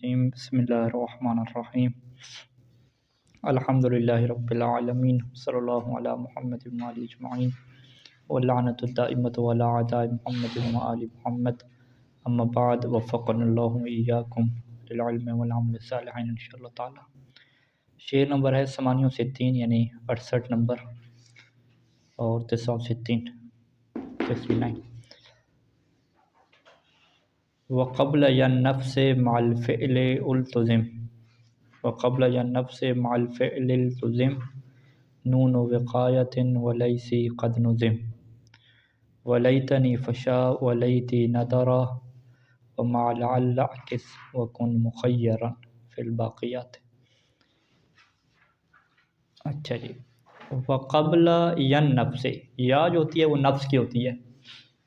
الرجیم بسم اللہ الرحمن الرحیم الحمدللہ رب العالمین صلی اللہ علی محمد و آل اجمعین واللعنۃ الدائمۃ علی اعداء محمد و آل محمد اما بعد وفقنا اللہ وإیاکم للعلم والعمل الصالحین انشاءاللہ تعالی۔ شعر نمبر ہے 68 یعنی 68 نمبر اور 69 69۔ وقبل النفس مع الفعل التزم وقبل النفس مع الفعل التزم نون وقایت ولیسی قد نظم ولیتنی فشا ولیتی ندرا ومع لعل اعکس وکن مخیرا فی الباقیات۔ اچھا جی، وقبل النفس یا جو ہوتی ہے وہ نفس کی ہوتی ہے،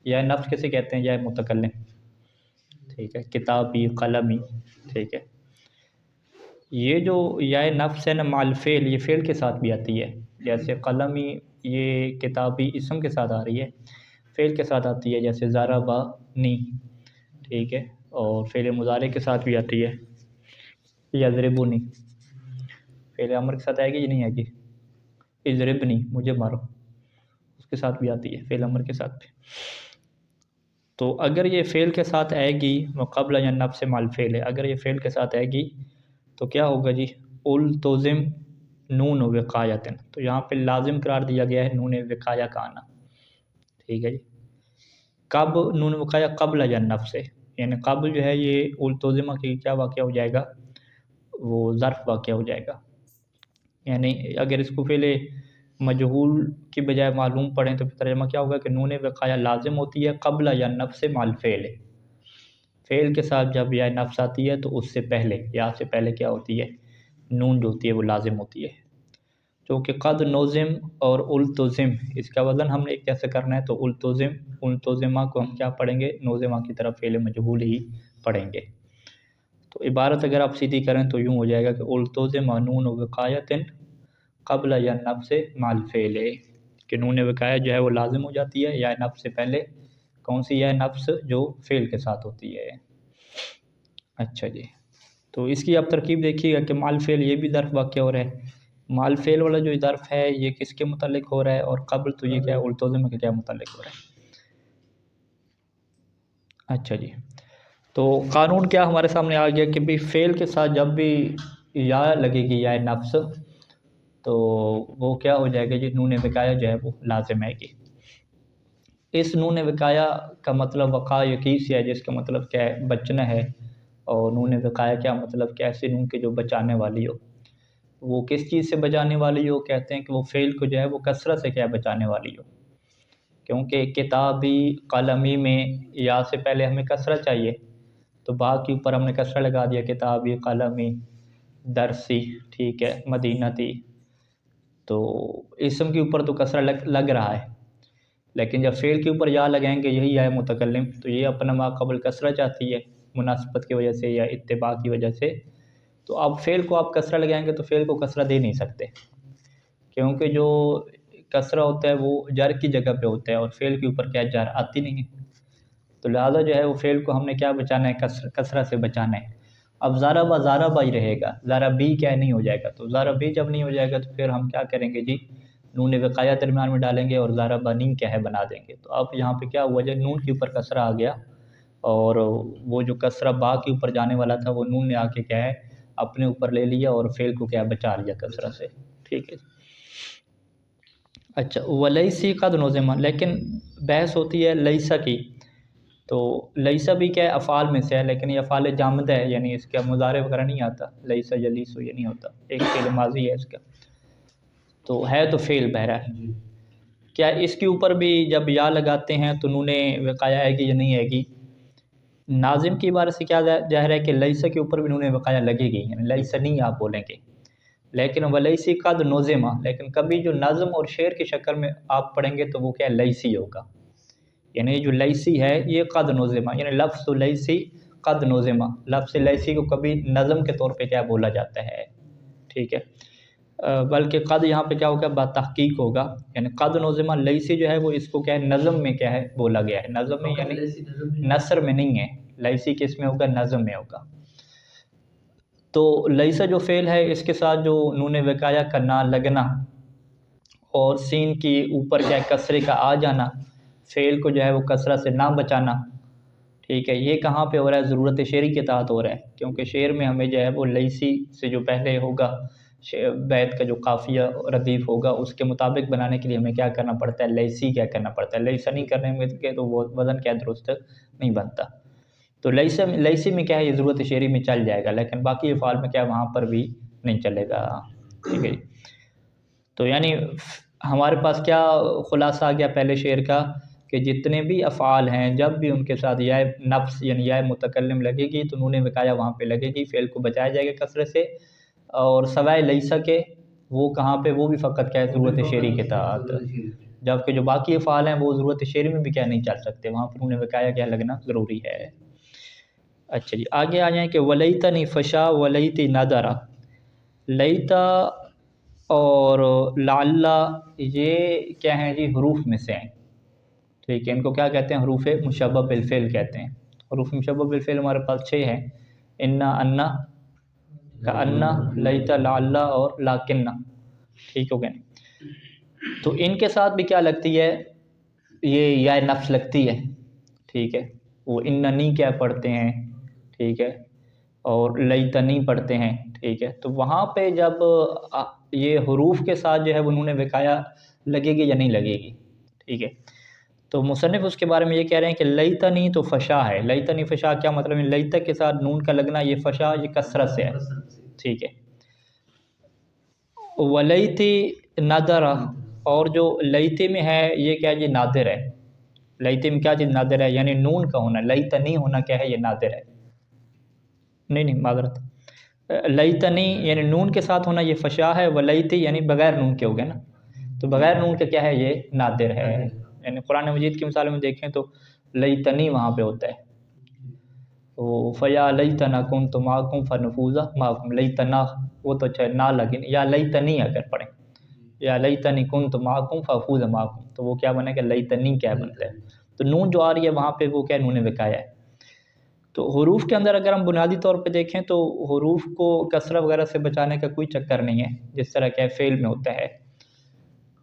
یا نفس کسے کہتے ہیں؟ یا متکلم، ٹھیک ہے، کتابی، قلمی، ٹھیک ہے۔ یہ جو یا نفس ہے نا مع الفعل، یہ فعل کے ساتھ بھی آتی ہے، جیسے قلمی یہ کتابی اسم کے ساتھ آ رہی ہے، فعل کے ساتھ آتی ہے، جیسے ضربنی، ٹھیک ہے، اور فعل مضارع کے ساتھ بھی آتی ہے، یضربنی فعل امر کے ساتھ آئے گی یا نہیں آئے گی؟ اضربنی مجھے مارو، اس کے ساتھ بھی آتی ہے، فعل امر کے ساتھ بھی۔ تو اگر یہ فعل کے ساتھ آئے گی وقبل النفس مع الفعل ہے، اگر یہ فعل کے ساتھ آئے گی تو کیا ہوگا جی؟ التزم نون وقایت، تو یہاں پہ لازم قرار دیا گیا ہے نون وقایہ کا آنا، ٹھیک ہے جی۔ کب نون وقایہ؟ قبل النفس سے، یعنی قبل جو ہے یہ التزمہ کی کیا واقعہ ہو جائے گا؟ وہ ظرف واقعہ ہو جائے گا، یعنی اگر اس کو پہلے مجہول کی بجائے معلوم پڑھیں تو ترجمہ کیا ہوگا کہ نون وقایہ لازم ہوتی ہے قبل یا نفس مع الفعل، فعل کے ساتھ جب یا نفس آتی ہے تو اس سے پہلے، یا سے پہلے کیا ہوتی ہے؟ نون جو ہوتی ہے وہ لازم ہوتی ہے، چونکہ قد نظم اور التزم اس کا وزن ہم نے کیسے کرنا ہے؟ تو التزمہ کو ہم کیا پڑھیں گے؟ نظمہ کی طرف فعل مجہول ہی پڑھیں گے۔ تو عبارت اگر آپ سیدھی کریں تو یوں ہو جائے گا کہ التزم نون وقایت قبل یا نفس مع الفعل، کہ نون وقایہ جو ہے وہ لازم ہو جاتی ہے یا نفس سے پہلے، کون سی یا نفس؟ جو فعل کے ساتھ ہوتی ہے۔ اچھا جی، تو اس کی آپ ترکیب دیکھیے گا کہ مع الفعل یہ بھی ظرف واقع ہو رہا ہے، مع الفعل والا جو ظرف ہے یہ کس کے متعلق ہو رہا ہے؟ اور قبل تو یہ کیا ہے؟ التزم کے کیا متعلق ہو رہا ہے؟ اچھا جی، تو قانون کیا ہمارے سامنے آ گیا کہ بھی فعل کے ساتھ جب بھی یا لگے گی یا نفس تو وہ کیا ہو جائے گا جی؟ نون وقایہ جو ہے وہ لازم ہے گی۔ اس نون وقایہ کا مطلب وقا یقین سے ہے، جس کا مطلب کیا ہے؟ بچنا ہے، اور نون وقایہ کیا مطلب کہ ایسے نون کے جو بچانے والی ہو۔ وہ کس چیز سے بچانے والی ہو؟ کہتے ہیں کہ وہ فعل کو جو ہے وہ کثرت سے کیا بچانے والی ہو، کیونکہ کتابی، قلمی میں یا سے پہلے ہمیں کثرت چاہیے، تو با کے اوپر ہم نے کثرہ لگا دیا، کتابی، قلمی، درسی، ٹھیک ہے، مدینتی، تو اسم کے اوپر تو کثرہ لگ رہا ہے، لیکن جب فعل کے اوپر یا لگائیں گے، یہی یا متکلم، تو یہ اپنا ما قبل کثرہ چاہتی ہے مناسبت کی وجہ سے یا اتباع کی وجہ سے، تو اب فعل کو آپ کثرہ لگائیں گے تو فعل کو کثرہ دے نہیں سکتے، کیونکہ جو کثرہ ہوتا ہے وہ جر کی جگہ پہ ہوتا ہے، اور فعل کے اوپر کیا جر آتی نہیں ہے، تو لہٰذا جو ہے وہ فعل کو ہم نے کیا بچانا ہے؟ کثرہ سے بچانا ہے۔ اب ضربہ ہی رہے گا، ضربی کیا نہیں ہو جائے گا، تو ضربی جب نہیں ہو جائے گا تو پھر ہم کیا کریں گے جی؟ نون وقایہ درمیان میں ڈالیں گے اور ضربنی کیا ہے بنا دیں گے، تو اب یہاں پہ کیا ہوا جب نون کے اوپر کثرہ آ گیا، اور وہ جو کثرہ با کے اوپر جانے والا تھا وہ نون نے آ کے کیا ہے اپنے اوپر لے لیا، اور فعل کو کیا بچا لیا کثرہ سے، ٹھیک ہے۔ اچھا، ولیسی قد نظم، لیکن بحث ہوتی ہے لیسا کی، تو لیسا بھی کیا ہے؟ افعال میں سے ہے، لیکن یہ افعال جامدہ ہے، یعنی اس کا مضارع وغیرہ نہیں آتا، لیسا یلیسو یہ نہیں ہوتا، ایک فعل ماضی ہے اس کا، تو ہے تو فعل بہرحال۔ کیا اس کے اوپر بھی جب یا لگاتے ہیں تو نون وقایہ آئے گی یا نہیں آئے گی؟ ناظم کی عبارت سے کیا ظاہر ہے کہ لیسا کے اوپر بھی نون وقایہ لگے گی، یعنی لیسا نہیں آپ بولیں گے، لیکن ولیسی قد نظمہ، لیکن کبھی جو نظم اور شعر کی شکل میں آپ پڑھیں گے تو وہ کیا لیسی ہوگا، یعنی جو لیسی ہے یہ قد نظمہ، یعنی لفظ لیسی قد نظمہ، لفظ لیسی کو کبھی نظم کے طور پہ کیا بولا جاتا ہے، ٹھیک ہے، بلکہ قد یہاں پہ کیا ہوگا؟ بتحقیق ہوگا، یعنی قد نظمہ لیسی جو ہے وہ اس کو کیا ہے نظم میں کیا ہے بولا گیا ہے، نظم میں یعنی نثر میں نہیں ہے، لیسی کس میں ہوگا؟ نظم میں ہوگا۔ تو لیسا جو فعل ہے اس کے ساتھ جو نون وقایہ کا نہ لگنا اور سین کی اوپر کیا کسرے کا آ جانا، فعل کو جو ہے وہ کسرہ سے نہ بچانا، ٹھیک ہے، یہ کہاں پہ ہو رہا ہے؟ ضرورت شعری کے تحت ہو رہا ہے، کیونکہ شعر میں ہمیں جو ہے وہ لیسی سے جو پہلے ہوگا بیت کا جو قافیہ ردیف ہوگا اس کے مطابق بنانے کے لیے ہمیں کیا کرنا پڑتا ہے؟ لیسی کیا کرنا پڑتا ہے، لیسا نہیں کرنے میں تو وہ وزن کیا درست نہیں بنتا۔ تو لیسی میں کیا ہے، یہ ضرورت شعری میں چل جائے گا، لیکن باقی افعال میں کیا وہاں پر بھی نہیں چلے گا، ٹھیک ہے جی۔ تو یعنی ہمارے پاس کیا خلاصہ آ گیا پہلے شعر کا کہ جتنے بھی افعال ہیں جب بھی ان کے ساتھ یا نفس یعنی یا متکلم لگے گی تو نون وقایہ وہاں پہ لگے گی، فعل کو بچایا جائے گا کثرت سے، اور سوائے لیسا کے وہ کہاں پہ، وہ بھی فقط کیا ہے ضرورت شعری کے تحت، جبکہ جو باقی افعال ہیں وہ ضرورت شعری میں بھی کیا نہیں چل سکتے، وہاں پہ نون وقایہ کیا لگنا ضروری ہے۔ اچھا جی آگے آ جائیں کہ ولیتنی فشا ولیتی نادرا، لیتا اور لعل یہ کیا ہیں جی؟ حروف میں سے ہیں، ٹھیک ہے، ان کو کیا کہتے ہیں؟ حروف مشبہ بالفعل کہتے ہیں۔ حروف مشبہ بالفعل ہمارے پاس 6 ہیں، انا، انا، کانا، لیتا، لعل اور لاکنہ، ٹھیک ہو گئے۔ تو ان کے ساتھ بھی کیا لگتی ہے؟ یہ یا نفس لگتی ہے، ٹھیک ہے، وہ اننی کیا پڑھتے ہیں، ٹھیک ہے، اور لیتنی پڑھتے ہیں، ٹھیک ہے۔ تو وہاں پہ جب یہ حروف کے ساتھ جو ہے وہ نون وقایہ لگے گی یا نہیں لگے گی، ٹھیک ہے۔ تو مصنف اس کے بارے میں یہ کہہ رہے ہیں کہ لیتنی تو فشا ہے، لیتنی فشا کیا مطلب ہے؟ لیتا کے ساتھ نون کا لگنا، یہ فشا یہ کثرت سے ہے، ٹھیک ہے۔ ولیتی نادرہ، اور جو لیتے میں ہے یہ کیا جی؟ نادر ہے، لیتے میں کیا چیز نادر ہے؟ یعنی نون کا ہونا، لیتنی ہونا کیا ہے؟ یہ نادر ہے، نہیں معذرت، لیتنی یعنی نون کے ساتھ ہونا یہ فشا ہے، ولیتی یعنی بغیر نون کے ہو گیا نا، تو بغیر نون کے کیا ہے؟ یہ نادر ہے، یعنی قرآن مجید کی مثال میں دیکھیں تو لیتنی وہاں پہ ہوتا ہے، تو فیا لیتنا کنت معکم فنفوز معکم، لیتنا وہ تو چاہے نہ لگن، یا لیتنی اگر پڑھیں، یا لیتنی کنت معکم فافوز معکم، تو وہ کیا بنے گا؟ لیتنی کیا بنتا ہے، تو نون جو آ رہی ہے وہاں پہ وہ کیا نون وقایہ ہے۔ تو حروف کے اندر اگر ہم بنیادی طور پہ دیکھیں تو حروف کو کسرہ وغیرہ سے بچانے کا کوئی چکر نہیں ہے، جس طرح کہ فعل میں ہوتا ہے،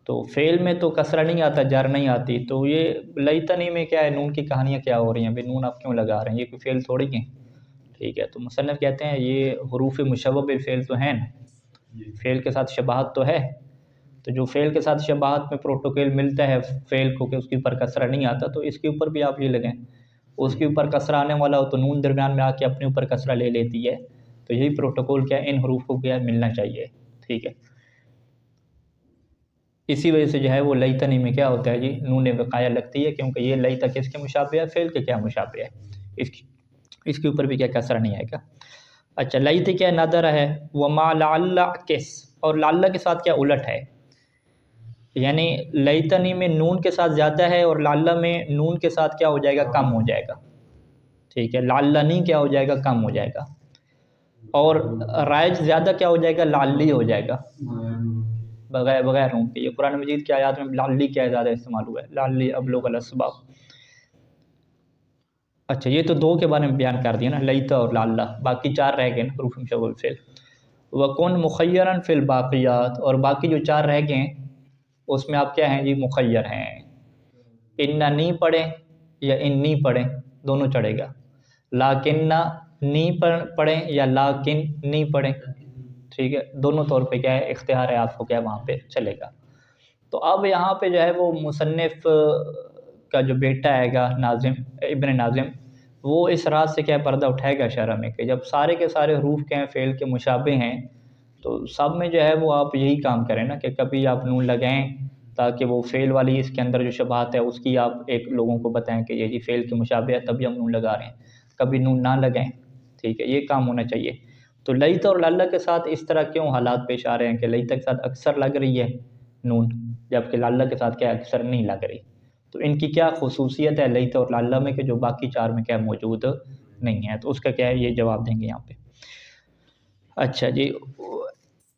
تو فعل میں تو کسرہ نہیں آتا، جر نہیں آتی، تو یہ لیتنی میں کیا ہے؟ نون کی کہانیاں کیا ہو رہی ہیں بھئی، نون آپ کیوں لگا رہے ہیں؟ یہ کوئی فعل تھوڑی ہے، ٹھیک ہے۔ تو مصنف کہتے ہیں یہ حروف مشبہ بالفعل تو ہیں نا، فعل کے ساتھ شباہت تو ہے، تو جو فعل کے ساتھ شباہت میں پروٹوکول ملتا ہے فعل کو کہ اس کے اوپر کسرہ نہیں آتا، تو اس کے اوپر بھی آپ یہ لگیں، اس کے اوپر کسرہ آنے والا ہو تو نون درمیان میں آ کے اپنے اوپر کسرہ لے لیتی ہے، تو یہی پروٹوکول کیا ان حروف کو کیا ملنا چاہیے، ٹھیک ہے۔ اسی وجہ سے جو ہے وہ لیتنی میں کیا ہوتا ہے جی؟ نون وقایہ لگتی ہے، کیونکہ یہ لیتا کس کے مشابہ ہے؟ فعل کے کیا مشابہ ہے، اس کے اوپر بھی کیا کسرہ نہیں آئے گا۔ اچھا لیت کیا نادر ہے، وما لعل کس، اور لعل کے ساتھ کیا الٹ ہے، یعنی لیتنی میں نون کے ساتھ زیادہ ہے اور لعل میں نون کے ساتھ کیا ہو جائے گا؟ کم ہو جائے گا، ٹھیک ہے، لعلنی کیا ہو جائے گا؟ کم ہو جائے گا، اور رائج زیادہ کیا ہو جائے گا؟ لعلی ہو جائے گا، بغیر نون کے۔ یہ قرآن مجید کی آیات میں لعلی کیا زیادہ استعمال ہوا ہے، لعلی ابلغ الاسباب۔ اچھا یہ تو 2 کے بارے میں بیان کر دیا نا، لیتا اور لعل، باقی 4 رہ گئے نا حروف مشبہ بالفعل۔ وَكُن مُخَيَّرًا فِي الْبَاقِيَاتِ، اور باقی جو 4 رہ گئے ہیں اس میں آپ کیا ہیں جی؟ مخیر ہیں، اننی پڑھیں یا انی پڑھیں دونوں چڑھے گا، لاکنہ نی پڑھیں یا لاکنی پڑھیں، ٹھیک ہے، دونوں طور پہ کیا ہے اختیار ہے آپ کو، کیا وہاں پہ چلے گا۔ تو اب یہاں پہ جو ہے وہ مصنف کا جو بیٹا ہے گا ناظم، ابن ناظم، وہ اس راز سے کیا پردہ اٹھائے گا شرح میں کہ جب سارے کے سارے حروف کے ہیں فعل کے مشابہ ہیں تو سب میں جو ہے وہ آپ یہی کام کریں نا کہ کبھی آپ نون لگائیں تاکہ وہ فعل والی اس کے اندر جو شبہات ہے اس کی آپ ایک لوگوں کو بتائیں کہ یہ جی فعل کے مشابہ ہے تبھی ہم نون لگا رہے ہیں، کبھی نون نہ لگائیں، ٹھیک ہے، یہ کام ہونا چاہیے۔ تو لیت اور لعل کے ساتھ اس طرح کیوں حالات پیش آ رہے ہیں کہ لیت کے ساتھ اکثر لگ رہی ہے نون جبکہ لعل کے ساتھ کیا اکثر نہیں لگ رہی، تو ان کی کیا خصوصیت ہے لیت اور لعل میں کہ جو باقی 4 میں کیا موجود نہیں ہے، تو اس کا کیا ہے یہ جواب دیں گے یہاں پہ۔ اچھا جی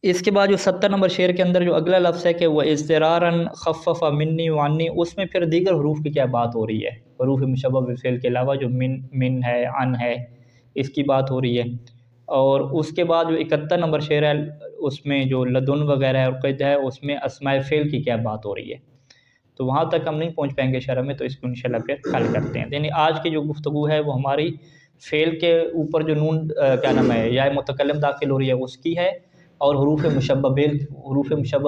اس کے بعد جو 70 نمبر شعر کے اندر جو اگلا لفظ ہے کہ وہ اضطراراً خفف منی وانی، اس میں پھر دیگر حروف کی کیا بات ہو رہی ہے، حروف مشبہ بالفعل کے علاوہ جو من ہے، عن ہے، اس کی بات ہو رہی ہے۔ اور اس کے بعد جو 71 نمبر شعر ہے اس میں جو لدن وغیرہ ہے اور قید ہے اس میں اسماء فعل کی کیا بات ہو رہی ہے، تو وہاں تک ہم نہیں پہنچ پائیں گے شرح میں، تو اس کو انشاءاللہ پھر حل کرتے ہیں. یعنی آج کی جو گفتگو ہے وہ ہماری فعل کے اوپر جو نون کیا نام ہے یا متکلم داخل ہو رہی ہے اس کی ہے، اور حروف مشبہ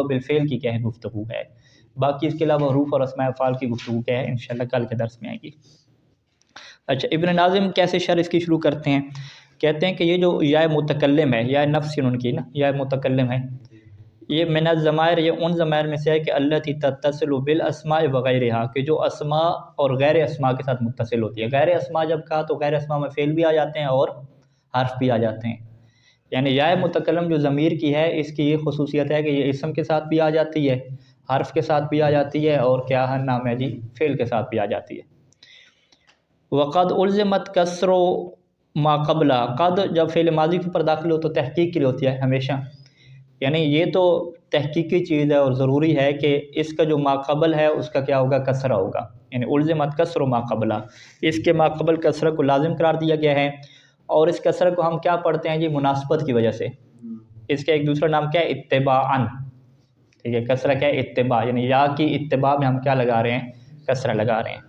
بالفعل کی کیا ہے گفتگو ہے. باقی اس کے علاوہ حروف اور اسماء افعال کی گفتگو کیا ہے انشاءاللہ کل کے درس میں آئے گی. اچھا، ابن ناظم کیسے شرح اس کی شروع کرتے ہیں؟ کہتے ہیں کہ یہ جو یا متکلم ہے، یا نفس ان کی نا، یا متکلم ہے، یہ من الضمائر، یہ ان ضمائر میں سے ہے کہ التی تتصل بالاسماء وغیرہا، کہ جو اسماء اور غیر اسماء کے ساتھ متصل ہوتی ہے. غیر اسماء جب کہا تو غیر اسماء میں فعل بھی آ جاتے ہیں اور حرف بھی آ جاتے ہیں. یعنی یا متکلم جو ضمیر کی ہے اس کی یہ خصوصیت ہے کہ یہ اسم کے ساتھ بھی آ جاتی ہے، حرف کے ساتھ بھی آ جاتی ہے، اور کیا نام ہے جی، فعل کے ساتھ بھی آ جاتی ہے. وقد الزمت کسر ما قبلہ، قد جب فعل ماضی کے اوپر داخل ہو تو تحقیق کے لیے ہوتی ہے ہمیشہ. یعنی یہ تو تحقیقی چیز ہے اور ضروری ہے کہ اس کا جو ما قبل ہے اس کا کیا ہوگا، کسرہ ہوگا. یعنی الزمت کسر ما قبلہ، اس کے ما قبل کسرہ کو لازم قرار دیا گیا ہے. اور اس کسرہ کو ہم کیا پڑھتے ہیں جی، مناسبت کی وجہ سے. اس کا ایک دوسرا نام کیا ہے، اتباعاً. ٹھیک ہے، کسرہ کیا ہے، اتباع، یعنی یا کی اتباع میں ہم کیا لگا رہے ہیں، کسرہ لگا رہے ہیں.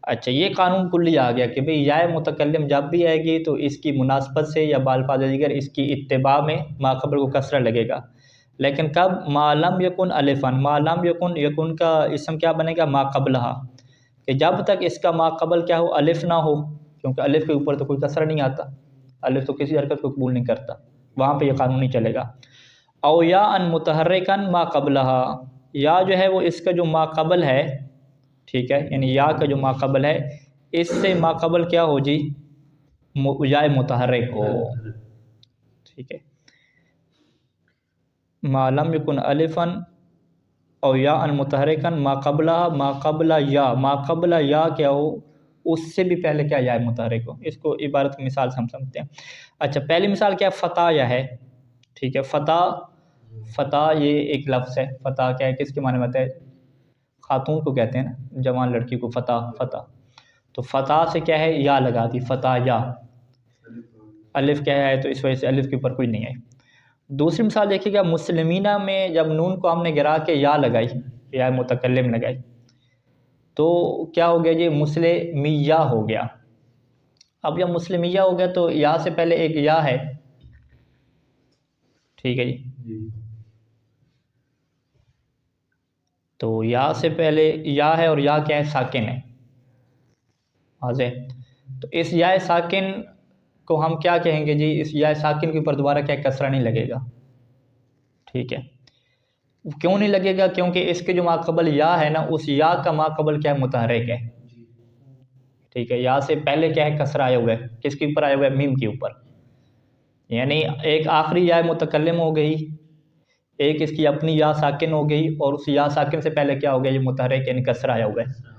اچھا، یہ قانون کلی آ گیا کہ بھئی یا متکلم جب بھی آئے گی تو اس کی مناسبت سے یا بالفاظ دیگر اس کی اتباع میں ما قبل کو کسرہ لگے گا. لیکن کب، ما لم یکن الفن، ما لم یکن کا اسم کیا بنے گا، ما قبلہ، کہ جب تک اس کا ما قبل کیا ہو، الف نہ ہو، کیونکہ الف کے اوپر تو کوئی کسرہ نہیں آتا، الف تو کسی حرکت کو قبول نہیں کرتا، وہاں پہ یہ قانون نہیں چلے گا. او یا ان متحرکن ما قبلہ، یا جو ہے وہ اس کا جو ما قبل ہے، ٹھیک ہے، یعنی یا کا جو ما قبل ہے اس سے ما قبل کیا ہو جی، یا متحرک ہو. ٹھیک ہے، ما لم یکن الفن او یا ان متحرکن ما قبلہ یا، ما قبلہ یا کیا ہو، اس سے بھی پہلے کیا، یا متحرک ہو. اس کو عبارت کی مثال سے ہم سمجھتے ہیں. اچھا، پہلی مثال کیا، فتح یا ہے. ٹھیک ہے، فتح یہ ایک لفظ ہے. فتح کیا ہے، کس کے معنی میں آتا ہے، خاتون کو کہتے ہیں نا، جوان لڑکی کو فتح. تو فتح سے کیا ہے، یا لگا دی، فتح یا. الف کیا ہے تو اس وجہ سے الف کے اوپر کوئی نہیں ہے. دوسری مثال دیکھیے گا، مسلمینہ میں جب نون کو ہم نے گرا کے یا لگائی، یا متکلم لگائی، تو کیا ہو گیا جی، مسلمیہ ہو گیا. اب جب مسلمیہ ہو گیا تو یا سے پہلے ایک یا ہے. ٹھیک ہے جی، تو یا سے پہلے یا ہے، اور یا کیا ہے، ساکن ہے. واضح. تو اس یا ساکن کو ہم کیا کہیں گے جی، اس یا ساکن کے اوپر دوبارہ کیا کسرہ نہیں لگے گا. ٹھیک ہے، کیوں نہیں لگے گا، کیونکہ اس کے جو ما قبل یا ہے نا، اس یا کا ما قبل کیا ہے، متحرک ہے. ٹھیک ہے، یا سے پہلے کیا ہے، کسرہ آیا ہوا ہے، کس کے اوپر آیا ہوا ہے، میم کے اوپر. یعنی ایک آخری یا متکلم ہو گئی، ایک اس کی اپنی یا ساکن ہو گئی، اور اس یا ساکن سے پہلے کیا ہو گیا، یہ متحرک یعنی کسرہ آیا ہوا ہے.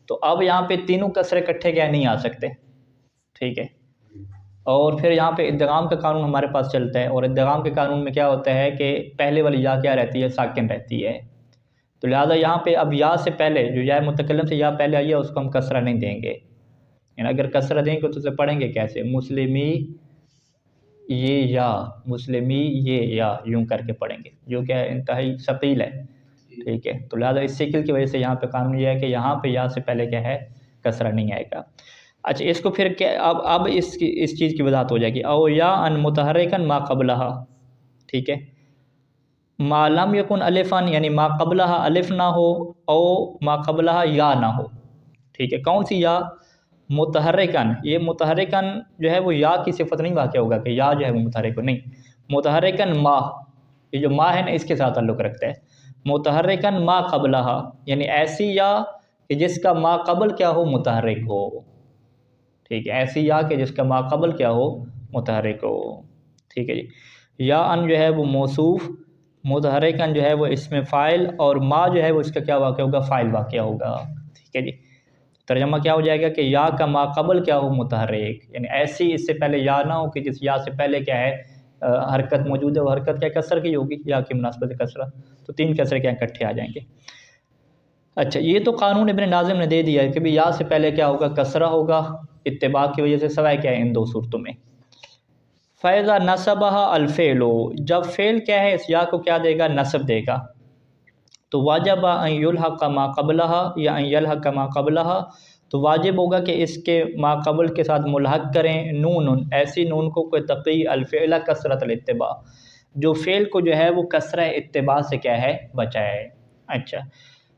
تو اب یہاں پہ تینوں کسرے اکٹھے کیا نہیں آ سکتے. ٹھیک ہے، اور پھر یہاں پہ ادغام کا قانون ہمارے پاس چلتا ہے، اور ادغام کے قانون میں کیا ہوتا ہے کہ پہلے والی یا کیا رہتی ہے، ساکن رہتی ہے. تو لہٰذا یہاں پہ اب یا سے پہلے جو یا متکلم سے یا پہلے آئی ہے اس کو ہم کسرہ نہیں دیں گے. یعنی اگر کسرہ دیں گے تو اسے پڑھیں گے کیسے، مسلمی یہ یا، مسلمی یہ یا، یوں کر کے پڑھیں گے، جو کہ انتہائی ثقیل ہے. ٹھیک ہے، تو لہٰذا اس شکل کی وجہ سے یہاں پہ قانون یہ ہے کہ یہاں پہ یا سے پہلے کیا ہے، کسرہ نہیں آئے گا. اچھا، اس کو پھر کیا، اب اس چیز کی وضاحت ہو جائے گی. او یا ان متحرکن ما قبلہ. ٹھیک ہے، ما لم یکن الفن، یعنی ما قبلہ الف نہ ہو، او ما قبلہ یا نہ ہو. ٹھیک ہے، کون سی یا، متحرکن. یہ متحرکن جو ہے وہ یا کی صفت نہیں واقع ہوگا کہ یا جو ہے وہ متحرک ہو، نہیں. متحرکن ما، یہ جو ما ہے نا اس کے ساتھ تعلق رکھتا ہے. متحرکن ما قبلہ، یعنی ایسی یا کہ جس کا ما قبل کیا ہو، متحرک ہو. ٹھیک ہے، ایسی یا کہ جس کا ما قبل کیا ہو، متحرک ہو. ٹھیک ہے جی. یا ان جو ہے وہ موصوف، متحرکن جو ہے وہ اسم فاعل، اور ما جو ہے وہ اس کا کیا واقع ہوگا، فاعل واقع ہوگا. ٹھیک ہے جی. ترجمہ کیا ہو جائے گا کہ یا کا ما قبل کیا ہو، متحرک، یعنی ایسی اس سے پہلے یا نہ ہو کہ جس یا سے پہلے کیا ہے، حرکت موجود ہے، وہ حرکت کیا کسر کی ہوگی، یا کی مناسبت کسرہ. تو تین کسرے کیا اکٹھے آ جائیں گے. اچھا، یہ تو قانون ابن ناظم نے دے دیا ہے کہ بھی یا سے پہلے کیا ہوگا، کسرہ ہوگا اتباع کی وجہ سے، سوائے کیا ہے ان دو صورتوں میں. فیضا نصبہ الفعل، جب فعل کیا ہے اس یا کو کیا دے گا، نصب دے گا، تو واجب ان یلحق ما قبلہا یا ان یلحق ما قبلہا، تو واجب ہوگا کہ اس کے ما قبل کے ساتھ ملحق کریں نون، ایسی نون کو کوئی تقی الفعل کثرت الاتباع، جو فعل کو جو ہے وہ کثرہ اتباع سے کیا ہے، بچائے۔ اچھا،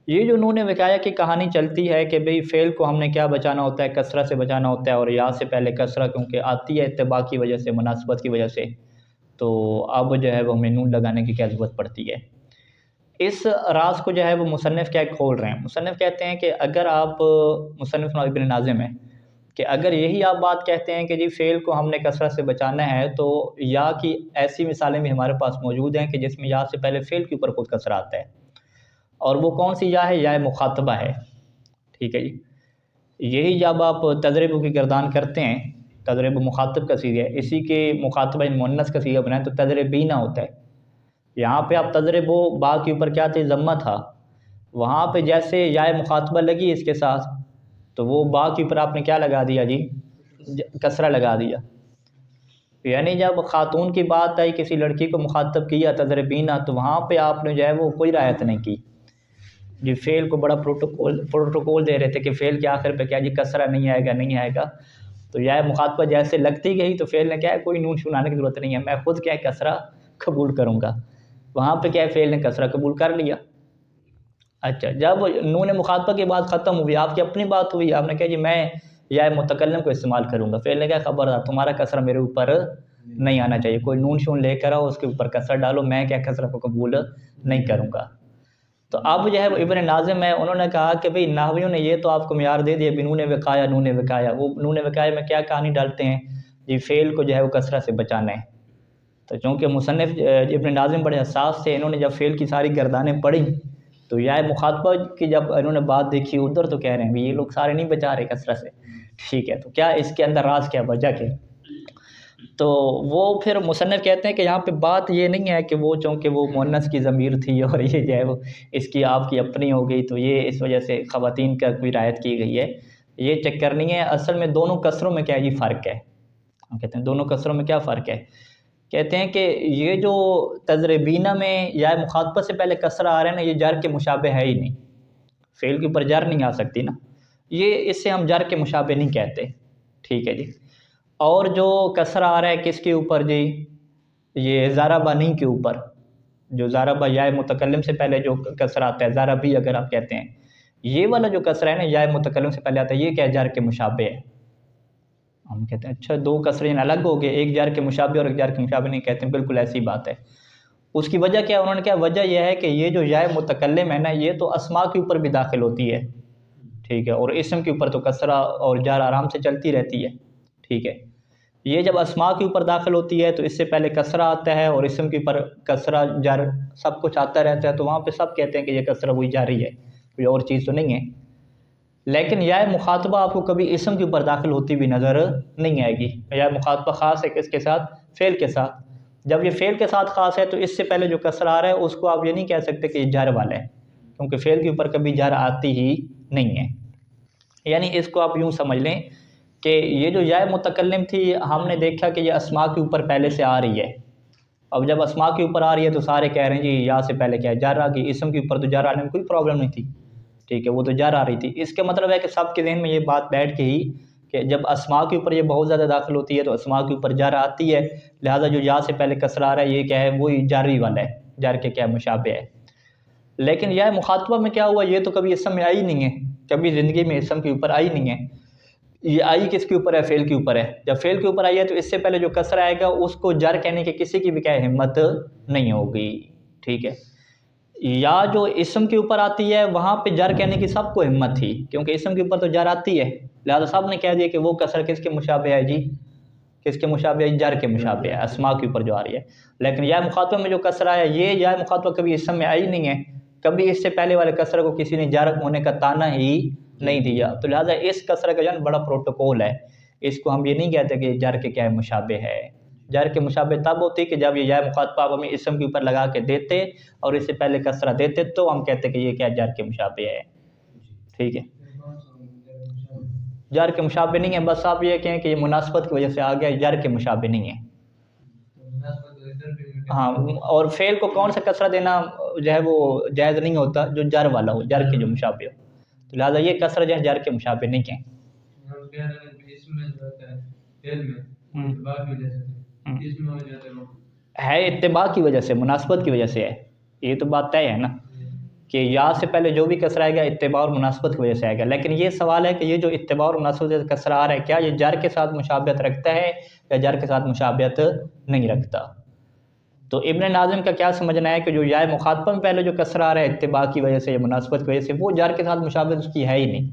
یہ جو نون وقایہ کی کہانی چلتی ہے کہ بھئی فعل کو ہم نے کیا بچانا ہوتا ہے، کثرہ سے بچانا ہوتا ہے، اور یا سے پہلے کثرہ کیونکہ آتی ہے اتباع کی وجہ سے، مناسبت کی وجہ سے، تو اب جو ہے وہ ہمیں نون لگانے کی کیا ضرورت پڑتی ہے۔ اس راز کو جو ہے وہ مصنف کیا کھول رہے ہیں، مصنف کہتے ہیں کہ اگر آپ، مصنف ابن ناظم ہے، کہ اگر یہی آپ بات کہتے ہیں کہ جی فعل کو ہم نے کثرت سے بچانا ہے، تو یا کی ایسی مثالیں بھی ہمارے پاس موجود ہیں کہ جس میں یا سے پہلے فعل کے اوپر خود کثرہ آتا ہے، اور وہ کون سی یا ہے، یا مخاطبہ ہے، ٹھیک ہے جی۔ یہی جب آپ تضرب کی گردان کرتے ہیں، تضرب مخاطب کا صیغہ ہے، اسی کے مخاطبہ مؤنث کا صیغہ بنائیں تو تضربینہ ہوتا ہے۔ یہاں پہ آپ تضرب با کے اوپر کیا تھے، ضمہ تھا، وہاں پہ جیسے یا مخاطبہ لگی اس کے ساتھ، تو وہ با کے اوپر آپ نے کیا لگا دیا جی، کسرہ لگا دیا۔ یعنی جب خاتون کی بات آئی، کسی لڑکی کو مخاطب کیا تضربینہ، تو وہاں پہ آپ نے جو ہے وہ کوئی رعایت نہیں کی جی، فعل کو بڑا پروٹوکول دے رہے تھے کہ فعل کے آخر پہ کیا جی کسرہ نہیں آئے گا، نہیں آئے گا، تو یا مخاطبہ جیسے لگتی گئی تو فعل نے کیا ہے، کوئی نون شون آنے کی ضرورت نہیں ہے، میں خود کیا ہے کسرہ قبول کروں گا، وہاں پہ کیا ہے فعل نے کسرہ قبول کر لیا۔ اچھا، جب نون مخاطبہ کی بات ختم ہوئی، آپ کی اپنی بات ہوئی، آپ نے کہا جی میں یا متکلم کو استعمال کروں گا، فعل نے کیا خبردار تمہارا کسرہ میرے اوپر نہیں آنا چاہیے، کوئی نون شون لے کر آؤ اس کے اوپر کسرہ ڈالو، میں کیا کسرہ کو قبول نہیں کروں گا۔ تو اب جو ہے وہ ابن ناظم ہے، انہوں نے کہا کہ بھئی نحویوں نے یہ تو آپ کو معیار دے دیا بنون وقایہ، نون وقایہ، وہ نون وقایہ میں کیا کہانی ڈالتے ہیں جی، فعل کو جو ہے وہ کسرہ سے بچانا ہے۔ تو چونکہ مصنف ابن ناظم بڑے حساس تھے، انہوں نے جب فعل کی ساری گردانیں پڑھی تو یا مخاطبہ کی جب انہوں نے بات دیکھی ادھر، تو کہہ رہے ہیں یہ لوگ سارے نہیں بچا رہے کسرہ سے، ٹھیک ہے، تو کیا اس کے اندر راز کیا، وجہ کیا؟ تو وہ پھر مصنف کہتے ہیں کہ یہاں پہ بات یہ نہیں ہے کہ وہ چونکہ وہ مؤنث کی ضمیر تھی اور یہ جو ہے وہ اس کی آپ کی اپنی ہو گئی تو یہ اس وجہ سے خواتین کا کوئی رعایت کی گئی ہے، یہ چکر نہیں ہے، اصل میں دونوں کسروں میں کیا یہ فرق ہے، ہم کہتے ہیں دونوں کسروں میں کیا فرق ہے، کہتے ہیں کہ یہ جو تضربینہ میں یا مخاطبہ سے پہلے کسرہ آ رہے ہیں نا، یہ جر کے مشابہ ہے ہی نہیں، فعل کے اوپر جر نہیں آ سکتی نا، یہ اس سے ہم جر کے مشابہ نہیں کہتے، ٹھیک ہے جی۔ اور جو کسرہ آ رہا ہے کس کے اوپر جی، یہ ضربانی کے اوپر، جو ضربہ یا متکلم سے پہلے جو کسرہ آتا ہے، ضربی اگر آپ کہتے ہیں، یہ والا جو کسرہ ہے نا یا متکلم سے پہلے آتا ہے، یہ کیا جر کے مشابہ ہے، ہم کہتے ہیں اچھا دو کسرے الگ ہو گئے، ایک جر کے مشابہ اور ایک جر کے مشابہ نہیں، کہتے ہیں بالکل ایسی بات ہے۔ اس کی وجہ کیا، انہوں نے کیا وجہ یہ ہے کہ یہ جو یا متکلم ہے نا، یہ تو اسماء کے اوپر بھی داخل ہوتی ہے، ٹھیک ہے، اور اسم کے اوپر تو کسرہ اور جر آرام سے چلتی رہتی ہے، ٹھیک ہے، یہ جب اسماء کے اوپر داخل ہوتی ہے تو اس سے پہلے کسرہ آتا ہے اور اسم کے اوپر کسرہ جر سب کچھ آتا رہتا ہے، تو وہاں پہ سب کہتے ہیں کہ یہ کسرہ وہی جاری ہے، کوئی اور چیز تو نہیں ہے۔ لیکن یا مخاطبہ آپ کو کبھی اسم کے اوپر داخل ہوتی بھی نظر نہیں آئے گی، یا مخاطبہ خاص ہے کس کے ساتھ، فعل کے ساتھ، جب یہ فعل کے ساتھ خاص ہے تو اس سے پہلے جو کسرہ آ رہا ہے اس کو آپ یہ نہیں کہہ سکتے کہ یہ جر والا ہے، کیونکہ فعل کے اوپر کبھی جر آتی ہی نہیں ہے۔ یعنی اس کو آپ یوں سمجھ لیں کہ یہ جو یا متکلم تھی، ہم نے دیکھا کہ یہ اسماء کے اوپر پہلے سے آ رہی ہے، اب جب اسماء کے اوپر آ رہی ہے تو سارے کہہ رہے ہیں جی یا سے پہلے کیا ہے جر آ گئی، اسم کے اوپر تو جر آنے میں کوئی پرابلم نہیں تھی، ٹھیک ہے، وہ تو جر آ رہی تھی۔ اس کا مطلب ہے کہ سب کے ذہن میں یہ بات بیٹھ گئی کہ جب اسماء کے اوپر یہ بہت زیادہ داخل ہوتی ہے تو اسماء کے اوپر جر آتی ہے، لہٰذا جو یا سے پہلے کسرہ آ رہا ہے یہ کیا ہے، وہی جاری والا ہے، جر کے کیا مشابہ ہے۔ لیکن یا مخاطبہ میں کیا ہوا، یہ تو کبھی اسم میں آئی نہیں ہے، کبھی زندگی میں اسم کے اوپر آئی نہیں ہے، یہ آئی کس کے اوپر ہے، فعل کے اوپر ہے، جب فعل کے اوپر آئی ہے تو اس سے پہلے جو کسرہ آئے گا اس کو جر کہنے کے کسی کی بھی کیا ہمت نہیں ہوگی، ٹھیک ہے۔ یا جو اسم کے اوپر آتی ہے وہاں پہ جر کہنے کی سب کو ہمت تھی، کیونکہ اسم کے اوپر تو جر آتی ہے، لہذا سب نے کہہ دیا کہ وہ کسر کس کے مشابہ ہے جی، کس کے مشابہ ہے، جر کے مشابہ ہے، اسماء کے اوپر جو آ رہی ہے۔ لیکن یا مخاطبہ میں جو کسرہ آیا، یہ یا مخاطبہ کبھی اسم میں آئی نہیں ہے، کبھی اس سے پہلے والے کسرہ کو کسی نے جر ہونے کا تانا ہی نہیں دیا، تو لہٰذا اس کسرہ کا جو بڑا پروٹوکول ہے، اس کو ہم یہ نہیں کہتے کہ جر کے کیا مشابہ ہے۔ جر کے مشابہ تب ہوتی کہ جب یہ یا مخاطبہ آپ ہمیں اسم کے اوپر لگا کے دیتے اور اس سے پہلے کسرہ دیتے تو ہم کہتے کہ یہ کیا جر کے مشابہ ہے، ٹھیک ہے۔ جر کے مشابہ نہیں ہے، بس آپ یہ کہیں کہ یہ مناسبت کی وجہ سے آ گیا، جر کے مشابہ نہیں ہے، ہاں، اور فعل کو کون سا کسرہ دینا جو ہے وہ جائز نہیں ہوتا؟ جو جر والا ہو، جر کے جو مشابہ ہو، تو لہٰذا یہ کسرہ جو ہے جر کے مشابہ نہیں کہیں۔ ہے اتباع کی وجہ سے، مناسبت کی وجہ سے ہے، یہ تو بات طے ہے نا کہ یا سے پہلے جو بھی کسرہ آئے گا اتباع اور مناسبت کی وجہ سے آئے گا۔ لیکن یہ سوال ہے کہ یہ جو اتباع اور مناسبت سے کسرہ آ رہا ہے، کیا یہ جر کے ساتھ مشابہت رکھتا ہے یا جر کے ساتھ مشابہت نہیں رکھتا؟ تو ابن ناظم کا کیا سمجھنا ہے کہ جو یا مخاطبہ میں پہلے جو کسرہ آ رہا ہے اتباع کی وجہ سے یا مناسبت کی وجہ سے، وہ جر کے ساتھ مشابہت اس کی ہے ہی نہیں،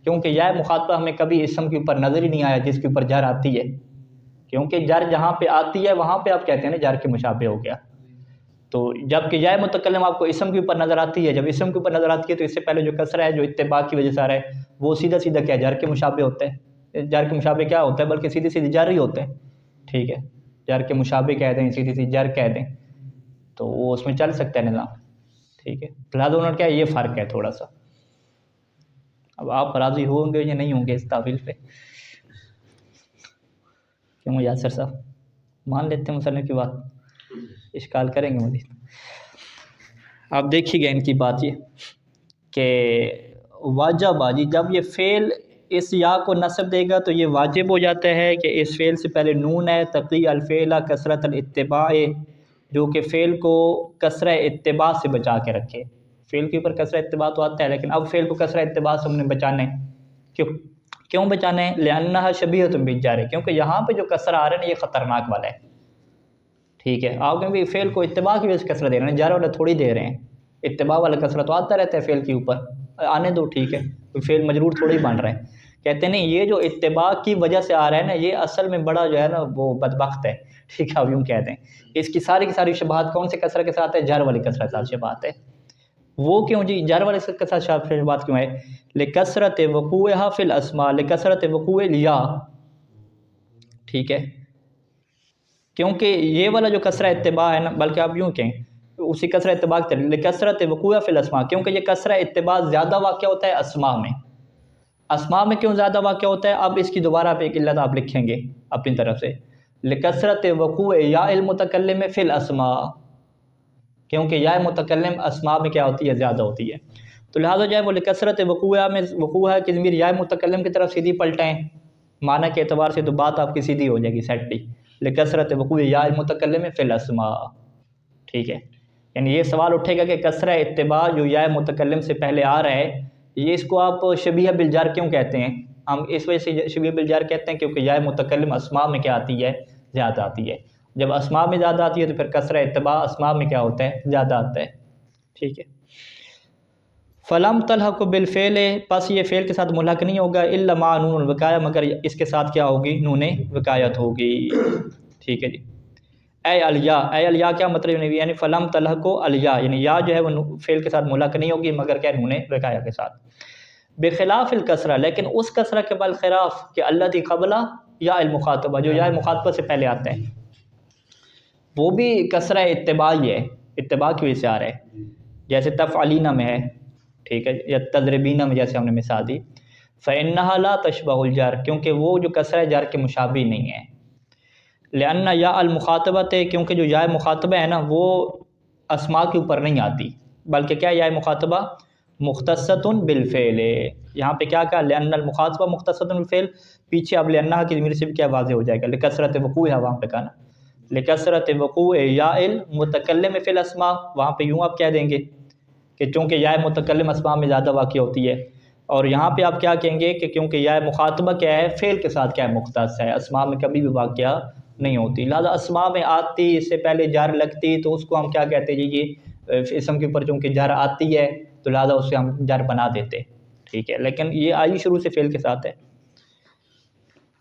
کیونکہ یا مخاطبہ ہمیں کبھی اسم کے اوپر نظر ہی نہیں آیا جس کے اوپر جر آتی ہے، کیونکہ جر جہاں پہ آتی ہے وہاں پہ آپ کہتے ہیں نا جر کے مشابہ ہو گیا۔ تو جب کہ یا متکلم آپ کو اسم کے اوپر نظر آتی ہے، جب اسم کے اوپر نظر آتی ہے تو اس سے پہلے جو کسرہ ہے جو اتباع کی وجہ سے آ رہا ہے وہ سیدھا سیدھا کیا جر کے مشابہ ہوتا ہے۔ جر کے مشابہ کیا ہوتا ہے؟ بلکہ سیدھی سیدھی جر ہی ہوتے ہیں، ٹھیک ہے، جر کے مشابہ کہہ دیں، سیدھی سیدھی جر کہہ دیں، تو وہ اس میں چل سکتا ہے نظام، ٹھیک ہے۔ لہٰذا انہوں نے کیا یہ فرق ہے تھوڑا سا۔ اب آپ راضی ہوں گے یا نہیں ہوں گے اس تعویل پہ؟ کیوں یاسر صاحب مان لیتے ہیں مصنف کی بات؟ اشکال کریں گے مزید؟ آپ دیکھیے گا ان کی بات یہ کہ واجب آجی جب یہ فعل اس یا کو نصب دے گا تو یہ واجب ہو جاتا ہے کہ اس فعل سے پہلے نون ہے، تقی الفعل کثرت الاتباع، جو کہ فعل کو کسرہ اتباع سے بچا کے رکھے۔ فعل کے اوپر کسرہ اتباع تو آتا ہے لیکن اب فعل کو کسرہ اتباع سے ہم نے بچانا ہے۔ کیوں بچانا ہے؟ لأنها شبیہۃ بالجار، کیونکہ یہاں پہ جو کسرہ آ رہا ہے نا یہ خطرناک والا ہے، ٹھیک ہے۔ آپ کہیں بھی فعل کو اتباع کی وجہ سے کسرہ دے رہے ہیں، جار والا تھوڑی دے رہے ہیں، اتباع والا کسرہ تو آتا رہتا ہے فعل کے اوپر، آنے دو، ٹھیک ہے، کوئی فعل مجرور تھوڑی بن رہا ہے۔ کہتے ہیں نہیں، یہ جو اتباع کی وجہ سے آ رہا ہے نا یہ اصل میں بڑا جو ہے نا وہ بدبخت ہے، ٹھیک ہے، آپ یوں کہتے ہیں۔ اس کی ساری شبہات کون سے کسرہ کے ساتھ ہے؟ جار والی کسرہ کے ساتھ شبہات ہے۔ وہ کیوں جی جار والے کے ساتھ شبہات کیوں ہے؟ لکثرت وقوعها فی الاسماء، لکثرت وقوع الیا، ٹھیک ہے، کیونکہ یہ والا جو کسرہ اتباع ہے نا، بلکہ آپ یوں کہیں اسی کسرہ اتباع کے طریقے لکثرت وقوع فی الاسماء، کیونکہ یہ کسرہ اتباع زیادہ واقع ہوتا ہے اسماء میں۔ اسماء میں کیوں زیادہ واقع ہوتا ہے؟ اب اس کی دوبارہ آپ ایک علت آپ لکھیں گے اپنی طرف سے، لکثرت وقوع یا المتکلم فی الاسماء، کیونکہ یا متکلم اسماء میں کیا ہوتی ہے؟ زیادہ ہوتی ہے، تو لہٰذا جو ہے وہ لکثرت وقوع میں وقوع ہے کہ ضمیر یا متکلم کی طرف سیدھی پلٹائیں، معنی کے اعتبار سے تو بات آپ کی سیدھی ہو جائے گی، سیٹلی، لکثرت وقوع یا المتکلم فی الاسماء، ٹھیک ہے۔ یعنی یہ سوال اٹھے گا کہ کسرہ اتباع جو یا متکلم سے پہلے آ رہا ہے یہ اس کو آپ شبیہ بالجار کیوں کہتے ہیں؟ ہم اس وجہ سے شبیہ بالجار کہتے ہیں کیونکہ یا متکلم اسماء میں کیا آتی ہے؟ زیادہ آتی ہے۔ جب اسماء میں زیادہ آتی ہے تو پھر کسرہ اتباع اسماء میں کیا ہوتا ہے؟ زیادہ آتا ہے، ٹھیک ہے۔ فلم تلحق بالفعل، پس یہ فعل کے ساتھ ملحق نہیں ہوگا، الا مع نون الوقایہ، مگر اس کے ساتھ کیا ہوگی؟ نون وقایت ہوگی، ٹھیک ہے جی۔ اے الیا، اے الیا کیا مطلب ہے؟ یعنی فلم تلحق الیا، یعنی یا جو ہے وہ فعل کے ساتھ ملحق نہیں ہوگی مگر کیا؟ نون وقایہ کے ساتھ۔ بخلاف الکسرہ، لیکن اس کسرہ کے بالخلاف کہ الذی قبل یا المخاطبہ، جو یا مخاطبہ سے پہلے آتا ہے، وہ بھی کسرہ اتباعی ہے، اتباع کی وجہ سے آ رہا ہے، جیسے تفعلین میں ہے، ٹھیک ہے، یا تضربین میں جیسے ہم نے مثال دی۔ فإنها لا تشبہ الجار، کیونکہ وہ جو کسرہ جار کے مشابہ نہیں ہے۔ لأن یا المخاطبۃ، کیونکہ جو یا مخاطبہ ہے نا وہ اسماء کے اوپر نہیں آتی، بلکہ کیا یا مخاطبہ مختصۃ بالفعل، یہاں پہ کیا کہا؟ لأن المخاطبہ مختصۃ بالفعل، پیچھے اب لأنہا کی ضمیر سے بھی کیا واضح ہو جائے گا، لکثرت وقوع ہے وہاں پہ کہا نا، لکثرت وقوع یا المتکلم فی الاسماء، وہاں پہ یوں آپ کہہ دیں گے کہ چونکہ یا متکلم اسماء میں زیادہ واقع ہوتی ہے، اور یہاں پہ آپ کیا کہیں گے کہ کیونکہ یا مخاطبہ کیا ہے؟ فعل کے ساتھ کیا ہے؟ مختص ہے، اسماء میں کبھی بھی واقعہ نہیں ہوتی، لہذا اسماء میں آتی اس سے پہلے جار لگتی تو اس کو ہم کیا کہتے ہیں جی؟ یہ اسم کے اوپر چونکہ جار آتی ہے تو لہذا اس سے ہم جار بنا دیتے، ٹھیک ہے، لیکن یہ آئی شروع سے فعل کے ساتھ ہے۔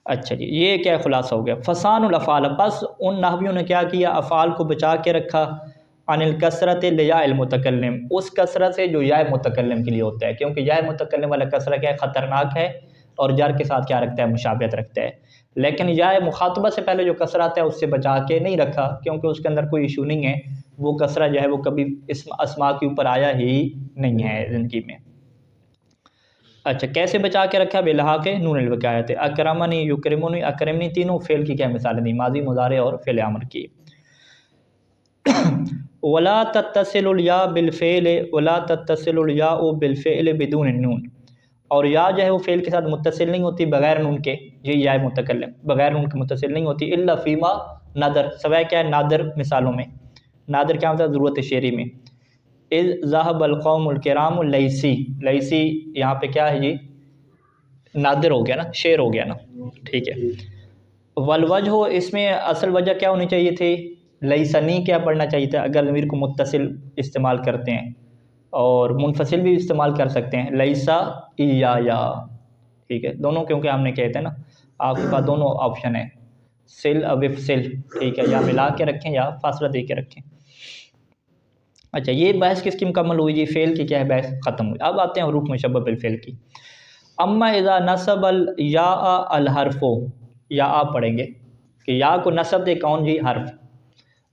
اچھا جی، یہ کیا خلاصہ ہو گیا؟ فسان الافعال، بس ان نحویوں نے کیا کیا؟ افعال کو بچا کے رکھا، عن الکثرت لیا المتکلم، اس کثرت سے جو یا متکلم کے لیے ہوتا ہے، کیونکہ یا متکلم والا کثرہ کیا ہے؟ خطرناک ہے، اور جار کے ساتھ کیا رکھتا ہے؟ مشابہت رکھتا ہے۔ لیکن یا مخاطبہ سے پہلے جو کثرہ آتا ہے اس سے بچا کے نہیں رکھا، کیونکہ اس کے اندر کوئی ایشو نہیں ہے، وہ کثرہ جو ہے وہ کبھی اسماء کے اوپر آیا ہی نہیں ہے زندگی میں۔ اچھا، کیسے بچا کے رکھا؟ بلحاق نون الوقایت، اکرمنی یکرمنی اکرمنی، تینوں فعل کی کیا مثالیں دی؟ ماضی، مضارع اور فعل امر کی۔ ولا تتصل الیا بالفعل ولا تتصل الیا بالفعل بدون النون، اور یا جو ہے وہ فعل کے ساتھ متصل نہیں ہوتی بغیر نون کے، یہ یا متکلم بغیر نون کے متصل نہیں ہوتی، الا فیما نادر، سوائے کیا ہے نادر مثالوں میں، نادر کیا ہوتا ہے ضرورت شعری میں، اذ ذهب القوم الکرام لیسی، لیسی یہاں پہ کیا ہے جی نادر ہو گیا نا، شعر ہو گیا نا، ٹھیک ہے۔ والوجہ اس میں اصل وجہ کیا ہونی چاہیے تھی، لیسنی کیا پڑھنا چاہیے تھا اگر ضمیر کو متصل استعمال کرتے ہیں، اور منفصل بھی استعمال کر سکتے ہیں، لیسا یا، ٹھیک ہے دونوں، کیونکہ ہم نے کہتے ہیں نا آپ کے پاس دونوں آپشن ہیں، سل وفصل، ٹھیک ہے، یا ملا کے رکھیں یا فاصلہ دے کے رکھیں۔ اچھا یہ بحث کس کی مکمل ہوئی جی، فعل کی کیا ہے بحث ختم ہوئی، اب آتے ہیں حروف مشبہ بالفعل کی۔ اما اذا نصب الیا الحرف، یا آپ پڑھیں گے کہ یا کو نصب دے کون جی حرف،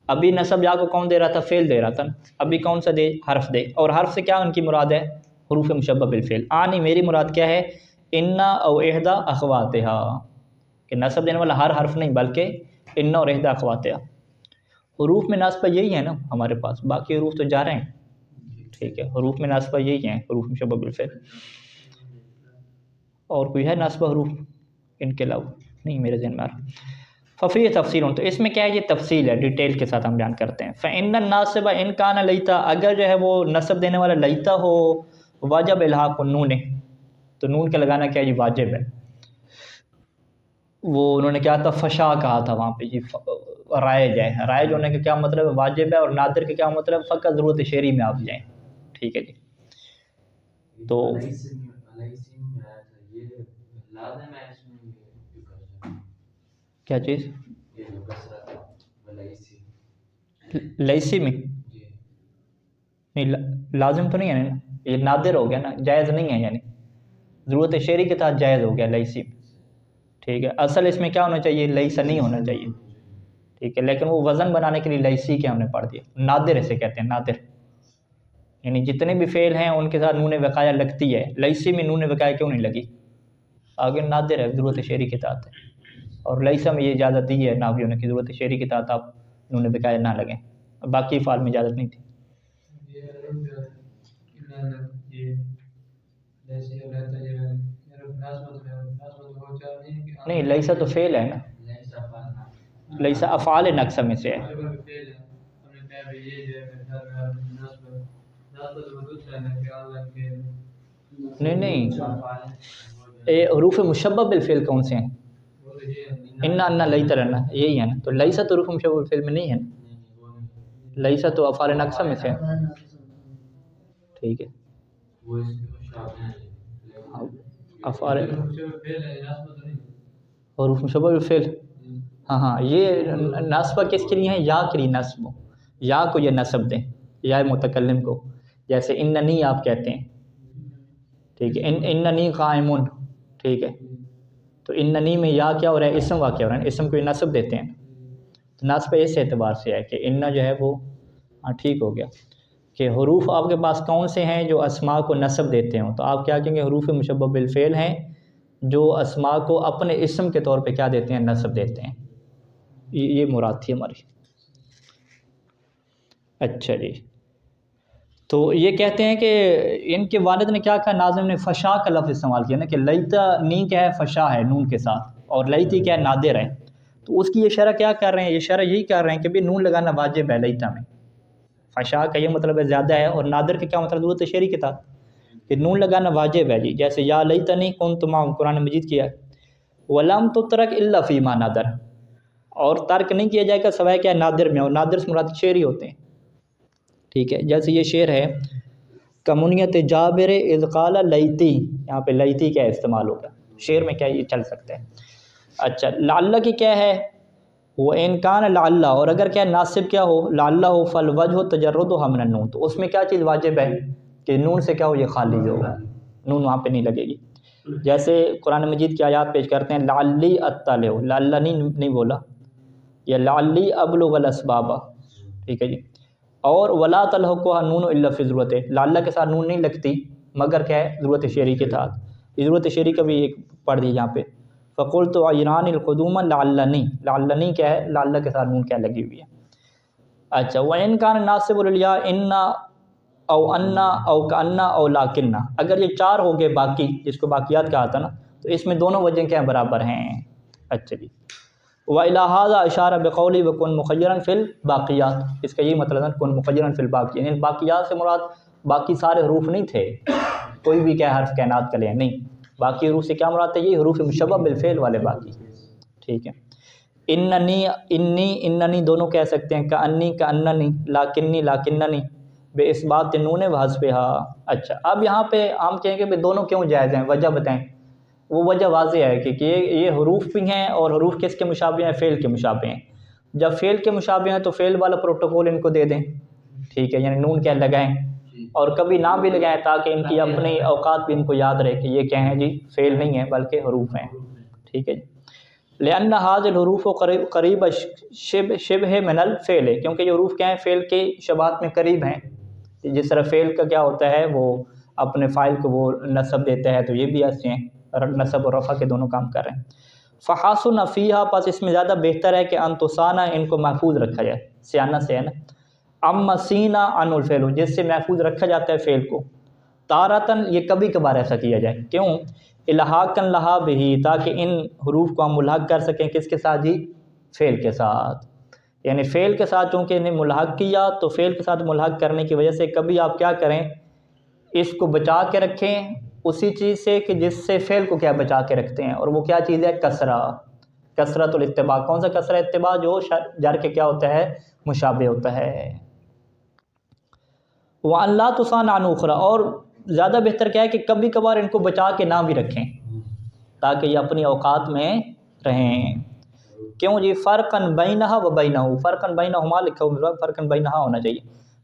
ابھی نصب یا کو کون دے رہا تھا فعل دے رہا تھا، ابھی کون سا دے حرف دے، اور حرف سے کیا ان کی مراد ہے حروف مشبہ بالفعل، آنی میری مراد کیا ہے انا او احدا اخواتہا، کہ نصب دینے والا ہر حرف نہیں بلکہ انا اور احدا اخواتہا، حروف میں ناصبہ یہی ہے نا ہمارے پاس، باقی حروف تو جا رہے ہیں، ٹھیک ہے حروف میں ناصبہ یہی ہیں حروف مشبہ بالفعل، اور کوئی ہے ناصبہ حروف ان کے علاوہ نہیں میرے ذہن میں آ رہا۔ ففی تفصیل، تو اس میں کیا ہے یہ تفصیل ہے، ڈیٹیل کے ساتھ ہم بیان کرتے ہیں۔ فإن الناصب ان کان لیتا، اگر جو ہے وہ نصب دینے والا لیتا ہو، واجب الحاق النون، تو نون کا لگانا کیا یہ واجب ہے، وہ انہوں نے کیا تھا فشا کہا تھا وہاں پہ، یہ رائج ہے، رائج ہونے کا کیا مطلب ہے واجب ہے، اور نادر کا کیا مطلب ہے فقط ضرورت شعری میں آپ جائیں، ٹھیک ہے جی۔ تو کیا چیز لیسی میں نہیں لازم تو نہیں ہے نا، یہ نادر ہو گیا نا، جائز نہیں ہے، یعنی ضرورت شعری کے تحت جائز ہو گیا لیسی، ٹھیک ہے، اصل اس میں کیا ہونا چاہیے لیسا نہیں ہونا چاہیے، ٹھیک ہے، لیکن وہ وزن بنانے کے لیے لیسی کے ہم نے پڑھ دیا، نادر اسے کہتے ہیں نادر، یعنی جتنے بھی فعل ہیں ان کے ساتھ نون وقایہ لگتی ہے، لیسی میں نون وقایہ کیوں نہیں لگی، آگے نادر ہے ضرورت شعری کے تحت ہے، اور لیسا میں یہ اجازت دی ہے ناویوں نے کہ ضرورت شعری کے تحت آپ نون وقایہ نہ لگیں، باقی افعال میں اجازت نہیں تھی۔ نہیں لیسا تو فعل ہے نا، لیسا افعال نقصہ میں سے ہے، نہیں حروف مشبہ بالفعل کون سے ہیں، انا لیتا رہنا یہی ہے نا، تو لیسا تو حروف مشبہ بالفعل میں نہیں ہے نا، لیسا تو افعال نقصہ میں سے ہے، ٹھیک ہے، افعال حروف مشبہ بالفعل، ہاں یہ نصبہ کس کے لیے ہیں، یا کے لیے نصب، یا کو یہ نصب دیں، یا متکلم کو، جیسے اننی آپ کہتے ہیں، ٹھیک ہے، اننی قائمون، ٹھیک ہے، تو اننی میں یا کیا ہو رہا ہے اسم واقع ہو رہا ہے، اسم کو یہ نصب دیتے ہیں، تو نصب اس اعتبار سے ہے کہ ان جو ہے وہ ہاں ٹھیک ہو گیا کہ حروف آپ کے پاس کون سے ہیں جو اسماء کو نصب دیتے ہوں، تو آپ کیا کہیں گے حروف مشبہ بالفعل ہیں جو اسماء کو اپنے اسم کے طور پہ کیا دیتے ہیں نصب دیتے ہیں، یہ مراد تھی ہماری۔ اچھا جی، تو یہ کہتے ہیں کہ ان کے والد نے کیا کہا، ناظم نے فشا کا لفظ استعمال کیا نا، کہ لیتا نی کیا ہے فشا ہے نون کے ساتھ، اور لیتی کیا ہے نادر ہے، تو اس کی یہ شرح کیا کر رہے ہیں، یہ شرح یہی کر رہے ہیں کہ بھی نون لگانا واجب ہے لیتا میں، فشا کا یہ مطلب ہے زیادہ ہے، اور نادر کا کیا مطلب ضرورت شعری کے تحت کہ نون لگانا واجب ہے جی، جیسے یا لیتنی کنت معہم قرآن مجید کیا ہے، ولم تترک الا فیما نادر، اور ترک نہیں کیا جائے گا سوائے کیا نادر میں، اور نادر سے مراد شعری ہوتے ہیں، ٹھیک ہے، جیسے یہ شعر ہے کمنیت جابر اذ قال لیتی، یہاں پہ لیتی کیا استعمال ہوگا، شعر میں کیا یہ چل سکتا ہے۔ اچھا لعل کی کیا ہے، وہ انکان لعل، اور اگر کیا ناصب کیا ہو لعل ہو فالوجہ تجرد من النون، تو اس میں کیا چیز واجب ہے کہ نون سے کیا ہو یہ خالی ہوگا، نون وہاں پہ نہیں لگے گی، جیسے قرآن مجید کی آیات پیش کرتے ہیں لعلی اطلع، لعل نہیں بولا، یا لعلی ابلغ الاسباب، ٹھیک ہے جی، اور ولا تلحقها نون الا فی ضرورت، لعل کے ساتھ نون نہیں لگتی مگر کیا ہے ضرورت شعری کے تحت، ضرورت شعری کا بھی ایک پڑھ دی یہاں پہ، فقلت عیران القدوم لعلنی، لعلنی کیا ہے لعل کے ساتھ نون کیا لگی ہوئی ہے۔ اچھا وَإِنْ كَانَ نَاصِبُ لِلْيَاءِ إِنَّ او انا او کَأَنَّ او لَكِنَّ، اگر یہ چار ہو گئے باقی جس کو باقیات کہا تھا نا، تو اس میں دونوں وجہ کیا برابر ہیں. اچھا جی وَإِلَى هَذَا اشارہ بقولی وَكُنْ مُخَيَّرًا فِي الْبَاقِيَاتِ، اس کا یہی مطلب ہے کن مخیرن فی الباقی، یعنی باقیات سے مراد باقی سارے حروف نہیں تھے، کوئی بھی کیا حرف کائنات کا لیں نہیں، باقی حروف سے کیا مراد ہے، یہ حروف مشبہ بالفعل والے باقی. ٹھیک ہے اننی دونوں کہہ سکتے ہیں، کأنی کأننی، لاکنی لاکننی، بے اثبات نون و حذفہا. اچھا اب یہاں پہ ہم کہیں کہ دونوں کیوں جائز ہیں، وجہ بتائیں. وہ وجہ واضح ہے کہ یہ حروف بھی ہیں اور حروف کس کے مشابہ ہیں، فعل کے مشابہ ہیں. جب فعل کے مشابہ ہیں تو فعل والا پروٹوکول ان کو دے دیں. ٹھیک ہے یعنی نون کیا لگائیں، اور کبھی نہ بھی لگائیں تاکہ ان کی اپنی اوقات بھی ان کو یاد رہے کہ یہ کیا ہیں جی، فعل نہیں ہیں بلکہ حروف ہیں. ٹھیک ہے لأن هذه الحروف قریب شبہ من الفعل، کیونکہ یہ حروف کیا ہیں، فعل کے شباہت میں قریب ہیں. جس طرح فعل کا کیا ہوتا ہے، وہ اپنے فاعل کو وہ نصب دیتا ہے، تو یہ بھی ایسے ہیں، نصب اور رفع کے دونوں کام کر رہے ہیں. فحاسن فیہا، پس اس میں زیادہ بہتر ہے کہ انتسانہ ان کو محفوظ رکھا جائے، سیانہ سے ہے نا، اما سینا عن الفعل، جس سے محفوظ رکھا جاتا ہے فعل کو. تارتن یہ کبھی کبھار ایسا کیا جائے، کیوں، الحاقن لہا بہی، تاکہ ان حروف کو ہم ملحق کر سکیں کس کے ساتھ جی، فعل کے ساتھ. یعنی فعل کے ساتھ چونکہ انہیں ملحق کیا، تو فعل کے ساتھ ملحق کرنے کی وجہ سے کبھی آپ کیا کریں، اس کو بچا کے رکھیں اسی چیز سے کہ جس سے فعل کو کیا بچا کے رکھتے ہیں، اور وہ کیا چیز ہے، کسرہ، کثرت الاتباع. کون سا کثرہ اتباع، جو جر کے کیا ہوتا ہے، مشابہ ہوتا ہے. وَأَن لَا تُصَانَ عَنْ أُخْرَى، اور زیادہ بہتر کیا ہے کہ کبھی کبھار ان کو بچا کے نہ بھی رکھیں تاکہ یہ اپنی اوقات میں رہیں. کیوں جی، فرقاً بینہا و بینہ، فرقاً بینہما لکھا ہوا، فرقاً بینہا ہونا چاہیے.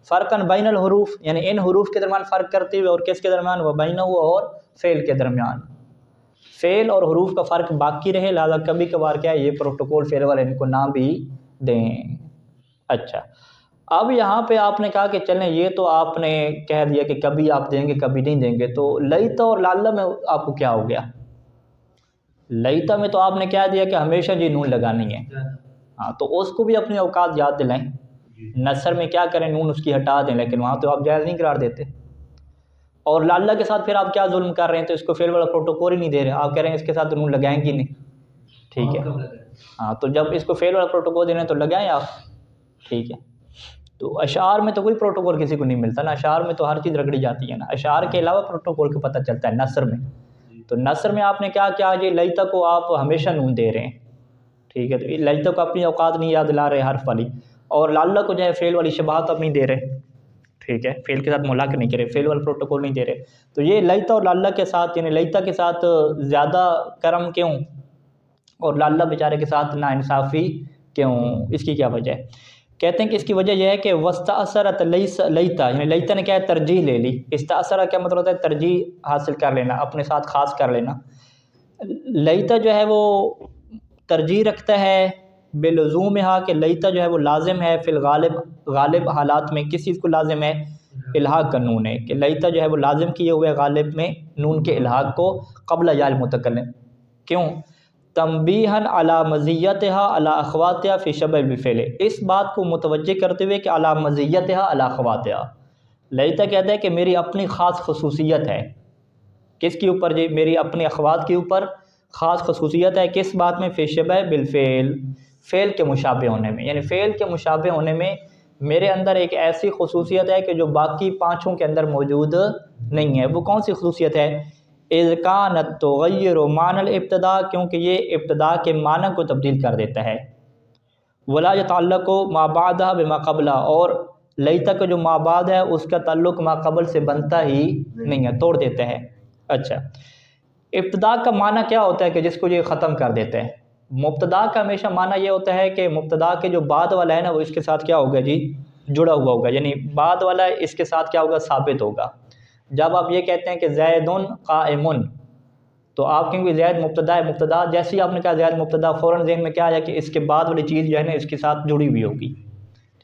فرقاً بین الحروف، یعنی ان حروف کے درمیان فرق کرتے ہوئے، اور کس کے درمیان، و بینہ، اور فعل کے درمیان. فعل اور حروف کا فرق باقی رہے، لہذا کبھی کبھار کیا ہے، یہ پروٹوکول فعل والے ان کو نہ بھی دیں. اچھا اب یہاں پہ آپ نے کہا کہ چلیں یہ تو آپ نے کہہ دیا کہ کبھی آپ دیں گے کبھی نہیں دیں گے، تو لیتا اور لعل میں آپ کو کیا ہو گیا، لیتا میں تو آپ نے کہہ دیا کہ ہمیشہ جی نون لگانی ہے. ہاں تو اس کو بھی اپنی اوقات یاد دلائیں. نثر میں کیا کریں، نون اس کی ہٹا دیں، لیکن وہاں تو آپ جائز نہیں قرار دیتے. اور لعل کے ساتھ پھر آپ کیا ظلم کر رہے ہیں، تو اس کو فعل والا پروٹوکول ہی نہیں دے رہے، آپ کہہ رہے ہیں اس کے ساتھ نون لگائیں گی نہیں. ٹھیک ہے ہاں تو جب اس کو فعل والا پروٹوکول دینا ہے تو لگائیں آپ. ٹھیک ہے تو اشعار میں تو کوئی پروٹوکول کسی کو نہیں ملتا نا، اشعار میں تو ہر چیز رگڑی جاتی ہے نا، اشعار کے علاوہ پروٹوکول کا پتہ چلتا ہے نثر میں. تو نثر میں آپ نے کیا کیا، یہ لیتا کو آپ ہمیشہ نون دے رہے ہیں. ٹھیک ہے تو لیتا کو اپنی اوقات نہیں یاد دلا رہے حرف والی، اور لعل کو جو ہے فعل والی شباہت اب نہیں دے رہے. ٹھیک ہے فعل کے ساتھ ملاق نہیں کرے، فعل والا پروٹوکول نہیں دے رہے. تو یہ لیتا اور لعل کے ساتھ، یعنی لیتا کے ساتھ زیادہ کرم کیوں اور لعل بیچارے کے ساتھ ناانصافی کیوں، اس کی کیا وجہ ہے؟ کہتے ہیں کہ اس کی وجہ یہ ہے کہ وستأثرت لیتا، یعنی لیتا نے کیا ہے، ترجیح لے لی. استأثر کیا مطلب ہوتا ہے، ترجیح حاصل کر لینا، اپنے ساتھ خاص کر لینا. لیتا جو ہے وہ ترجیح رکھتا ہے بلزومہا، کہ لیتا جو ہے وہ لازم ہے فی غالب حالات میں. کس چیز کو لازم ہے، الحاق کا نون ہے، کہ لیتا جو ہے وہ لازم کیے ہوئے غالب میں نون کے الحاق کو قبل یا المتکلم. کیوں، تنبیہاً علی مزیتہا علی اخواتہا فی شبہ بالفعل، اس بات کو متوجہ کرتے ہوئے کہ علی مزیتہا علی اخواتہا. لیتا کہتا ہے کہ میری اپنی خاص خصوصیت ہے، کس کے اوپر جی، میری اپنی اخوات کے اوپر خاص خصوصیت ہے. کس بات میں، فی شبہ بالفعل، فعل کے مشابہ ہونے میں. یعنی فعل کے مشابہ ہونے میں میرے اندر ایک ایسی خصوصیت ہے کہ جو باقی پانچوں کے اندر موجود نہیں ہے. وہ کون سی خصوصیت ہے، اذ کانت تغیر معنی الابتداء، کیونکہ یہ ابتداء کے معنی کو تبدیل کر دیتا ہے. ولا يتعلق ما بعدها بما قبلها، اور لیتا کا جو ما بعد ہے اس کا تعلق ما قبل سے بنتا ہی نہیں ہے، توڑ دیتا ہے. اچھا ابتداء کا معنی کیا ہوتا ہے، کہ جس کو یہ ختم کر دیتا ہے. مبتدا کا ہمیشہ معنی یہ ہوتا ہے کہ مبتدا کے جو بعد والا ہے نا، وہ اس کے ساتھ کیا ہوگا جی، جڑا ہوا ہوگا، یعنی بعد والا اس کے ساتھ کیا ہوگا، ثابت ہوگا. جب آپ یہ کہتے ہیں کہ زید قائم، تو آپ کہیں گے زید مبتدا ہے، مبتدا جیسے ہی آپ نے کہا زید مبتدا، فوراً ذہن میں کیا آیا کہ اس کے بعد والی چیز جو ہے نا اس کے ساتھ جڑی ہوئی ہوگی.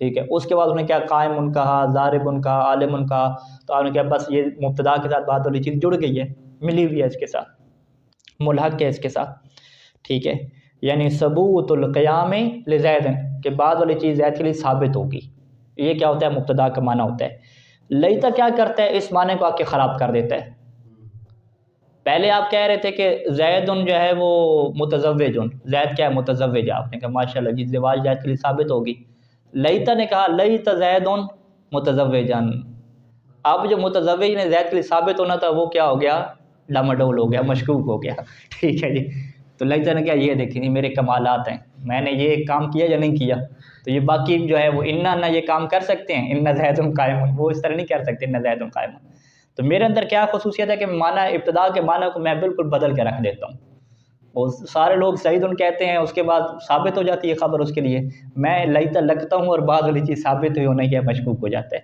ٹھیک ہے اس کے بعد انہوں نے کیا، قائم ان کہا، ضارب ان کہا، عالم ان کہا، تو آپ نے کہا بس یہ مبتدا کے ساتھ بعد والی چیز جڑ گئی ہے، ملی ہوئی ہے اس کے ساتھ، ملحق ہے اس کے ساتھ. ٹھیک ہے یعنی ثبوت القیام لزید، کہ بعد والی چیز زید کے لیے ثابت ہوگی. یہ کیا ہوتا ہے؟ مبتدا کا معنی ہوتا ہے۔ لیتا کیا کرتا ہے؟ اس معنی کو آ کے خراب کر دیتا ہے۔ پہلے آپ کہہ رہے تھے کہ زیدن جو ہے وہ متزوجن، زید کیا ہے؟ متزوج ہے۔ آپ نے کہا ماشاءاللہ جی، زواج زید کے لیے ثابت ہوگی۔ لیتا نے کہا لیت زیدن متزوجن، اب جو متزوج نے زید کے لیے ثابت ہونا تھا وہ کیا ہو گیا؟ ڈاماڈول ہو گیا، مشکوک ہو گیا، ٹھیک ہے جی۔ تو لیتا نے کہا یہ دیکھیں میرے کمالات ہیں، میں نے یہ کام کیا یا نہیں کیا؟ تو یہ باقی جو ہے وہ انا یہ کام کر سکتے ہیں، ان زید قائم، وہ اس طرح نہیں کر سکتے ان زید قائم۔ تو میرے اندر کیا خصوصیت ہے کہ معنی ابتدا کے معنی کو میں بالکل بدل کے رکھ دیتا ہوں، اور سارے لوگ سعید کہتے ہیں، اس کے بعد ثابت ہو جاتی ہے خبر اس کے لیے، میں لیتا لگتا ہوں اور بعد والی چیز ثابت ہوئی ہونا کیا مشکوک ہو جاتا ہے۔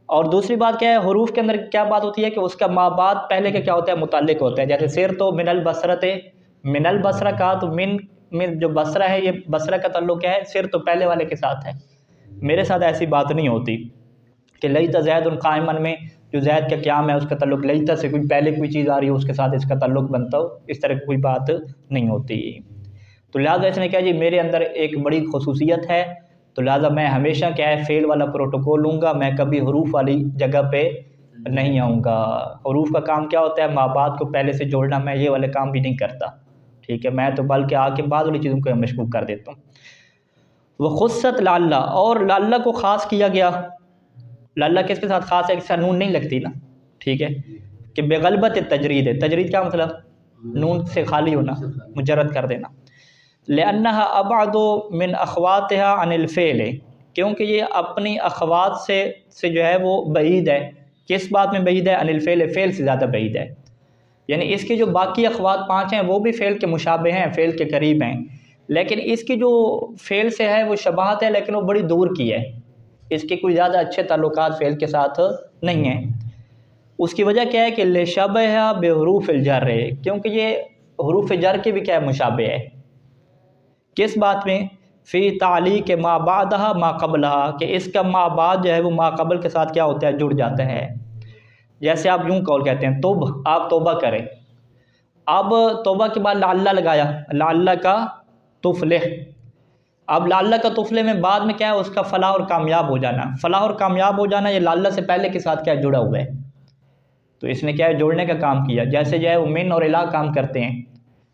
اور دوسری بات کیا ہے؟ حروف کے اندر کیا بات ہوتی ہے کہ اس کا ما بعد پہلے کے کیا ہوتا ہے؟ متعلق ہوتا ہے۔ جیسے سیر تو من البصرہ، من البصرہ کہا تو من جو بصرہ ہے، یہ بصرہ کا تعلق کیا ہے؟ سیر تو پہلے والے کے ساتھ ہے۔ میرے ساتھ ایسی بات نہیں ہوتی کہ لیتا زید قائما میں جو زید کا قیام ہے اس کا تعلق لیتا سے کوئی پہلے کوئی چیز آ رہی ہو اس کے ساتھ اس کا تعلق بنتا ہو، اس طرح کی کوئی بات نہیں ہوتی۔ تو لہٰذا اس نے کہا جی میرے اندر ایک بڑی خصوصیت ہے، تو لہٰذا میں ہمیشہ کیا ہے؟ فعل والا پروٹوکول لوں گا، میں کبھی حروف والی جگہ پہ نہیں آؤں گا۔ حروف کا کام کیا ہوتا ہے؟ ما بعد کو پہلے سے جوڑنا، میں یہ والے کام بھی نہیں کرتا، ٹھیک ہے؟ میں تو بلکہ آ کے بعد والی چیزوں کو مشکوک کر دیتا ہوں۔ وہ خصت لعلہ، اور لعلہ کو خاص کیا گیا۔ لعلہ کس کے ساتھ خاص ہے؟ اس کا نون نہیں لگتی نا، ٹھیک ہے؟ کہ بغلبت تجرید ہے، تجرید کیا مطلب؟ نون سے خالی ہونا، مجرد کر دینا۔ لأنها ابعد من اخواتها عن الفعل، کیونکہ یہ اپنی اخوات سے جو ہے وہ بعید ہے۔ کس بات میں بعید ہے؟ عن الفعل، فعل سے زیادہ بعید ہے۔ یعنی اس کی جو باقی اخوات 5 ہیں وہ بھی فعل کے مشابہ ہیں، فعل کے قریب ہیں، لیکن اس کی جو فعل سے ہے وہ شباہت ہے، لیکن وہ بڑی دور کی ہے، اس کے کوئی زیادہ اچھے تعلقات فعل کے ساتھ نہیں ہیں۔ اس کی وجہ کیا ہے کہ لشبہ بحروف الجر، کیونکہ یہ حروف جر کے بھی کیا ہے؟ مشابہ ہے۔ کس بات میں؟ فی تعلیق ما بعدہا ما قبلہا، کہ اس کا ما بعد جو ہے وہ ما قبل کے ساتھ کیا ہوتا ہے؟ جڑ جاتا ہے۔ جیسے آپ یوں قول کہتے ہیں توب، آپ توبہ کریں، اب توبہ کے بعد لعلہ لگایا، لعلہ کا تفلح، اب لعلہ کا تفلح میں بعد میں کیا ہے؟ اس کا فلاح اور کامیاب ہو جانا، فلاح اور کامیاب ہو جانا یہ لعلہ سے پہلے کے ساتھ کیا جڑا ہوا ہے، تو اس نے کیا ہے؟ جوڑنے کا کام کیا۔ جیسے جو ہے وہ من اور الہ کام کرتے ہیں،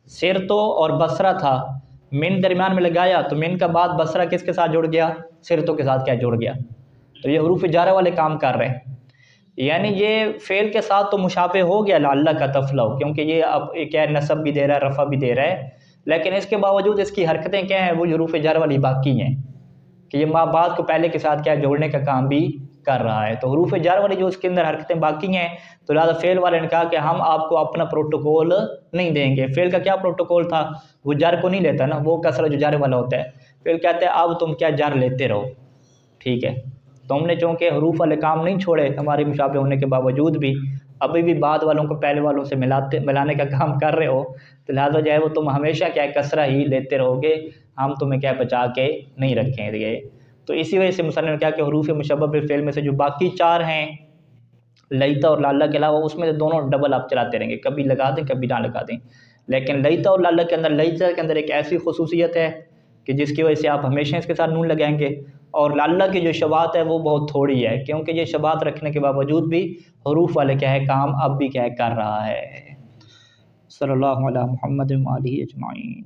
سر تو اور بصرہ تھا، من درمیان میں لگایا تو من کا بعد بصرہ کس کے ساتھ جڑ گیا؟ سر تو کے ساتھ کیا جڑ گیا، تو یہ حروف جارہ والے کام کر رہے ہیں۔ یعنی یہ فعل کے ساتھ تو مشابہ ہو گیا لعلہ کا تفلح، کیونکہ یہ اب کیا ہے؟ نصب بھی دے رہا ہے، رفع بھی دے رہا ہے، لیکن اس کے باوجود اس کی حرکتیں کیا ہیں؟ وہ حروف جر والی باقی ہیں، کہ یہ ما بعد کو پہلے کے ساتھ کیا جوڑنے کا کام بھی کر رہا ہے۔ تو حروف جر والی جو اس کے اندر حرکتیں باقی ہیں، تو لہٰذا فعل والے نے کہا کہ ہم آپ کو اپنا پروٹوکول نہیں دیں گے۔ فعل کا کیا پروٹوکول تھا؟ وہ جر کو نہیں لیتا نا، وہ کسرہ جو جر والا ہوتا ہے، فعل کہتے ہیں اب تم کیا جر لیتے رہو، ٹھیک ہے؟ تم نے چونکہ حروف والے کام نہیں چھوڑے ہمارے مشابہ ہونے کے باوجود بھی، ابھی بھی بعد والوں کو پہلے والوں سے ملانے کا کام کر رہے ہو، تو لہٰذا جو ہے وہ تم ہمیشہ کیا کسرہ ہی لیتے رہو گے، ہم تمہیں کیا بچا کے نہیں رکھیں گے۔ تو اسی وجہ سے مصنف نے کہا کہ حروف مشبہ بالفعل میں سے جو باقی 4 ہیں لیتا اور لعلہ کے علاوہ، اس میں سے دونوں ڈبل آپ چلاتے رہیں گے، کبھی لگا دیں کبھی نہ لگا دیں۔ لیکن لیتا اور لعلہ کے اندر، لیتا کے اندر ایک ایسی خصوصیت ہے کہ جس کی وجہ سے آپ ہمیشہ اس کے ساتھ نون لگائیں گے، اور لعلہ کی جو شباہت ہے وہ بہت تھوڑی ہے، کیونکہ یہ شباہت رکھنے کے باوجود بھی حروف والے کیا ہے کام اب بھی کیا ہے کر رہا ہے۔ صلی اللہ علیہ محمد و آلہ اجمعین۔